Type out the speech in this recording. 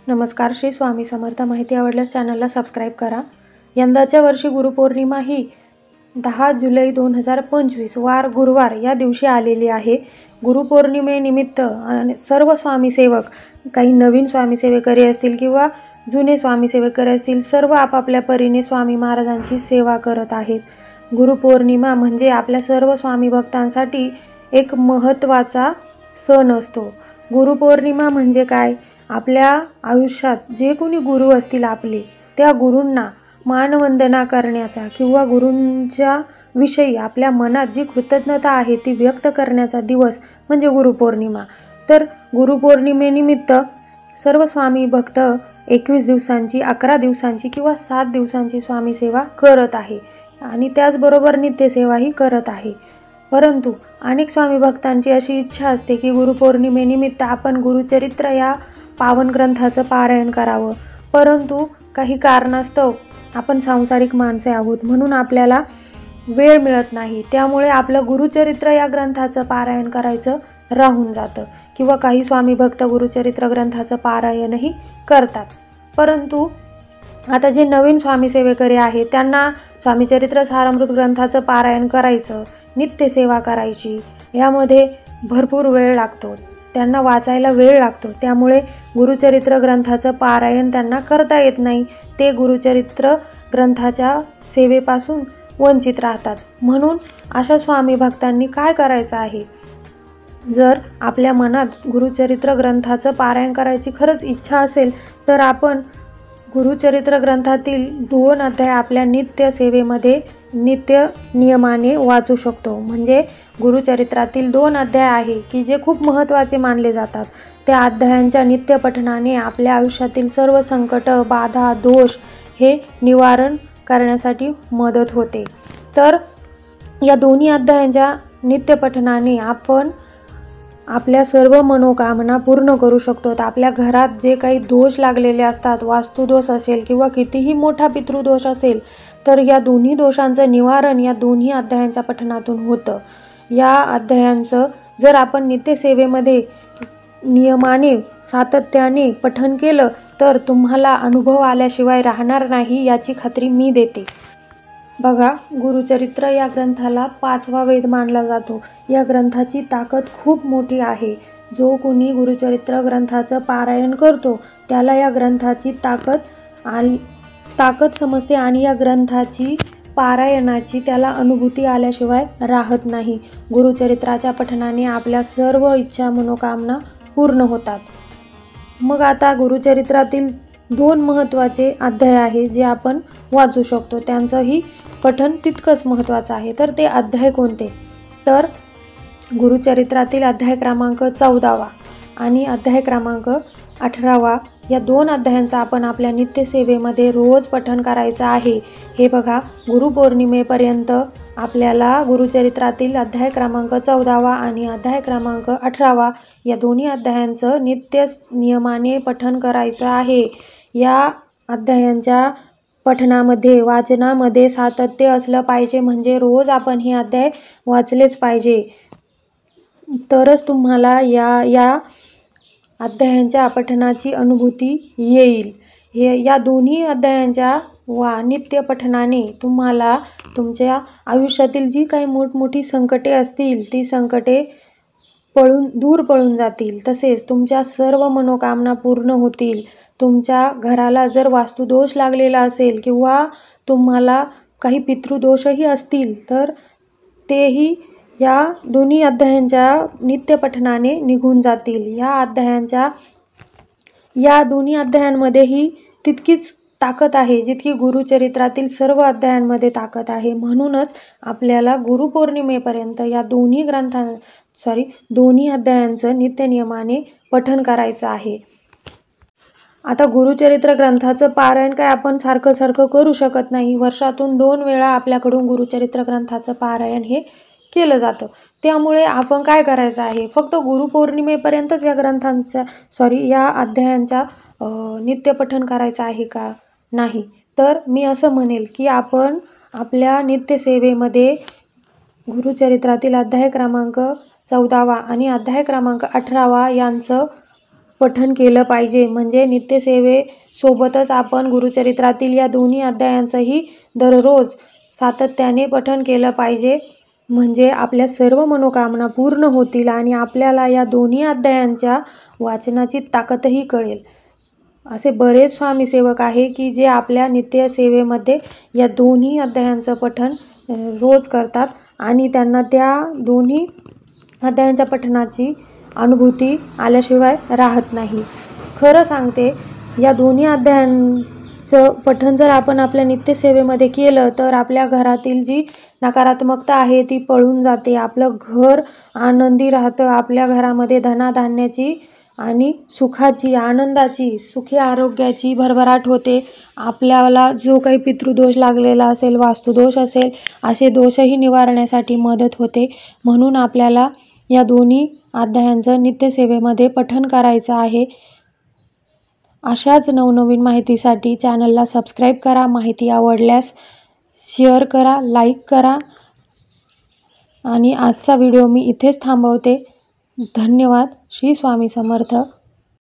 नमस्कार. श्री स्वामी समर्थ. माहिती आवडल्यास चॅनलला सबस्क्राईब करा. यंदाच्या वर्षी गुरुपौर्णिमा ही 10 जुलै 2025 वार गुरुवार या दिवशी आलेली आहे. गुरुपौर्णिमेनिमित्त सर्व स्वामीसेवक, काही नवीन स्वामीसेवेकरी असतील किंवा जुने स्वामीसेवेकरी असतील, सर्व आपापल्या परीने स्वामी महाराजांची सेवा करत आहेत. गुरुपौर्णिमा म्हणजे आपल्या सर्व स्वामी भक्तांसाठी एक महत्त्वाचा सण असतो. गुरुपौर्णिमा म्हणजे काय? आपल्या आयुष्यात जे कोणी गुरु असतील आपले, त्या गुरूंना मानवंदना करण्याचा किंवा गुरूंच्या विषयी आपल्या मनात जी कृतज्ञता आहे ती व्यक्त करण्याचा दिवस म्हणजे गुरुपौर्णिमा. तर गुरुपौर्णिमेनिमित्त सर्व स्वामी भक्त 21 दिवसांची, 11 दिवसांची किंवा 7 दिवसांची स्वामी सेवा करत आहे आणि त्याचबरोबर नित्यसेवाही करत आहे. परंतु अनेक स्वामी भक्तांची अशी इच्छा असते की गुरुपौर्णिमेनिमित्त आपण गुरुचरित्र या पावन ग्रंथाचं पारायण करावं, परंतु काही कारणास्तव आपण सांसारिक माणसे आहोत म्हणून आपल्याला वेळ मिळत नाही. त्यामुळे आपलं गुरुचरित्र या ग्रंथाचं पारायण करायचं राहून जातं किंवा काही स्वामी भक्त गुरुचरित्र ग्रंथाचं पारायणही करतात. परंतु आता जे नवीन स्वामीसेवेकरी आहेत त्यांना स्वामीचरित्र सारामृत ग्रंथाचं पारायण करायचं, नित्यसेवा करायची, यामध्ये भरपूर वेळ लागतो, त्यांना वाचायला वेळ लागतो. त्यामुळे गुरुचरित्र ग्रंथाचं पारायण त्यांना करता येत नाही. ते गुरुचरित्र ग्रंथाच्या सेवेपासून वंचित राहतात. म्हणून अशा स्वामी भक्तांनी काय करायचं आहे? जर आपल्या मनात गुरुचरित्र ग्रंथाचं पारायण करायची खरंच इच्छा असेल तर आपण गुरुचरित्र ग्रंथातील 2 अध्याय आपल्या नित्य सेवेमध्ये नित्य नियमाने वाचू शकतो. म्हणजे गुरुचरित्रातील 2 अध्याय आहे की जे खूप महत्त्वाचे मानले जातात. त्या अध्यायांच्या नित्य पठणाने आपल्या आयुष्यातील सर्व संकट, बाधा, दोष हे निवारण करण्यासाठी मदत होते. तर या दोन्ही अध्यायांच्या नित्य पठणाने आपण आपल्या सर्व मनोकामना पूर्ण करू शकतो. आपल्या घरात जे काही दोष लागलेले असतात, वास्तुदोष असेल किंवा कितीही मोठा पितृदोष असेल, तर या दोन्ही दोषांचं निवारण या दोन्ही अध्यायांच्या पठणातून होतं. या अध्यायांचं जर आपण नित्यसेवेमध्ये नियमाने, सातत्याने पठण केलं तर तुम्हाला अनुभव आल्याशिवाय राहणार नाही, याची खात्री मी देते. बघा, गुरुचरित्र या ग्रंथाला 5वा वेद मानला जातो. या ग्रंथाची ताकद खूप मोठी आहे. जो कोणी गुरुचरित्र ग्रंथाचं पारायण करतो त्याला या ग्रंथाची ताकद समजते आणि या ग्रंथाची पारायणाची त्याला अनुभूती आल्याशिवाय राहत नाही. गुरुचरित्राच्या पठणाने आपल्या सर्व इच्छा, मनोकामना पूर्ण होतात. मग आता गुरुचरित्रातील 2 महत्त्वाचे अध्याय आहे जे आपण वाचू शकतो. त्यांचंही पठण तितकंच महत्त्वाचं आहे. तर ते अध्याय कोणते? तर गुरुचरित्रातील अध्याय क्रमांक 14वा आणि अध्याय क्रमांक 18वा या 2 अध्यायांचा आपण आपल्या नित्यसेवेमध्ये रोज पठण करायचं आहे. हे बघा, गुरुपौर्णिमेपर्यंत आपल्याला गुरुचरित्रातील अध्याय क्रमांक 14वा आणि अध्याय क्रमांक 18वा या दोन्ही अध्यायांचं नित्य नियमाने पठण करायचं आहे. या अध्यायांच्या पठणामध्ये, वाचनामध्ये सातत्य असलं पाहिजे. म्हणजे रोज आपण हे अध्याय वाचलेच पाहिजे. तरच तुम्हाला या अध्यायांच्या पठणाची अनुभूती येईल. या दोन्ही अध्यायांच्या नित्य पठणाने तुम्हाला तुमच्या आयुष्यातील जी काही मोठमोठी संकटे असतील ती संकटे दूर पळून जातील. तसेच तुमच्या सर्व मनोकामना पूर्ण होतील. तुमच्या घराला जर वास्तुदोष लागलेला असेल किंवा तुम्हाला काही पितृदोषही असतील तर तेही या दोन्ही अध्यायांच्या नित्य पठणाने निघून जातील. या दोन्ही अध्यायांमध्येही तितकीच ताकद आहे जितकी गुरुचरित्रातील सर्व अध्यायांमध्ये ताकद आहे. म्हणूनच आपल्याला गुरुपौर्णिमेपर्यंत या दोन्ही अध्यायांचं नित्यनियमाने पठण करायचं आहे. आता गुरुचरित्र ग्रंथाचं पारायण काय आपण सारखं करू शकत नाही. वर्षातून 2 वेळा आपल्याकडून गुरुचरित्र ग्रंथाचं पारायण हे केलं जातं. त्यामुळे आपण काय करायचं आहे? फक्त गुरुपौर्णिमेपर्यंतच या अध्यायांचा नित्यपठण करायचं आहे का? नाही. तर मी असं म्हणेल की आपण आपल्या नित्यसेवेमध्ये गुरुचरित्रातील अध्याय क्रमांक 14वा आणि अध्याय क्रमांक 18वा यांचं पठण केलं पाहिजे. म्हणजे नित्यसेवेसोबतच आपण गुरुचरित्रातील या दोन्ही अध्यायांचंही दररोज सातत्याने पठण केलं पाहिजे. म्हणजे आपल्या सर्व मनोकामना पूर्ण होतील आणि आपल्याला या दोन्ही अध्यायांच्या वाचनाची ताकदही कळेल. असे बरेच स्वामीसेवक आहे की जे आपल्या नित्यसेवेमध्ये या दोन्ही अध्यायांचं पठण रोज करतात आणि त्यांना त्या दोन्ही अध्यायांच्या पठणाची अनुभूती आल्याशिवाय राहत नाही. खरं सांगते, या दोन्ही अध्यायांचं पठण जर आपण आपल्या नित्यसेवेमध्ये केलं तर आपल्या घरातील जी नकारात्मकता आहे ती पळून जाते. आपलं घर आनंदी राहतं. आपल्या घरामध्ये धनाधान्याची आणि सुखाची, आनंदाची, सुखी आरोग्याची भरभराट होते. आपल्याला जो काही पितृदोष लागलेला असेल, वास्तुदोष असेल, असे दोषही निवारण्यासाठी मदत होते. म्हणून आपल्याला या दोन्ही अध्यायांचं नित्यसेवेमध्ये पठण करायचं आहे. अशाच नवनवीन माहितीसाठी चॅनलला सबस्क्राईब करा. माहिती आवडल्यास शेअर करा, लाईक करा. आणि आजचा व्हिडिओ मी इथेच थांबवते. धन्यवाद. श्री स्वामी समर्थ.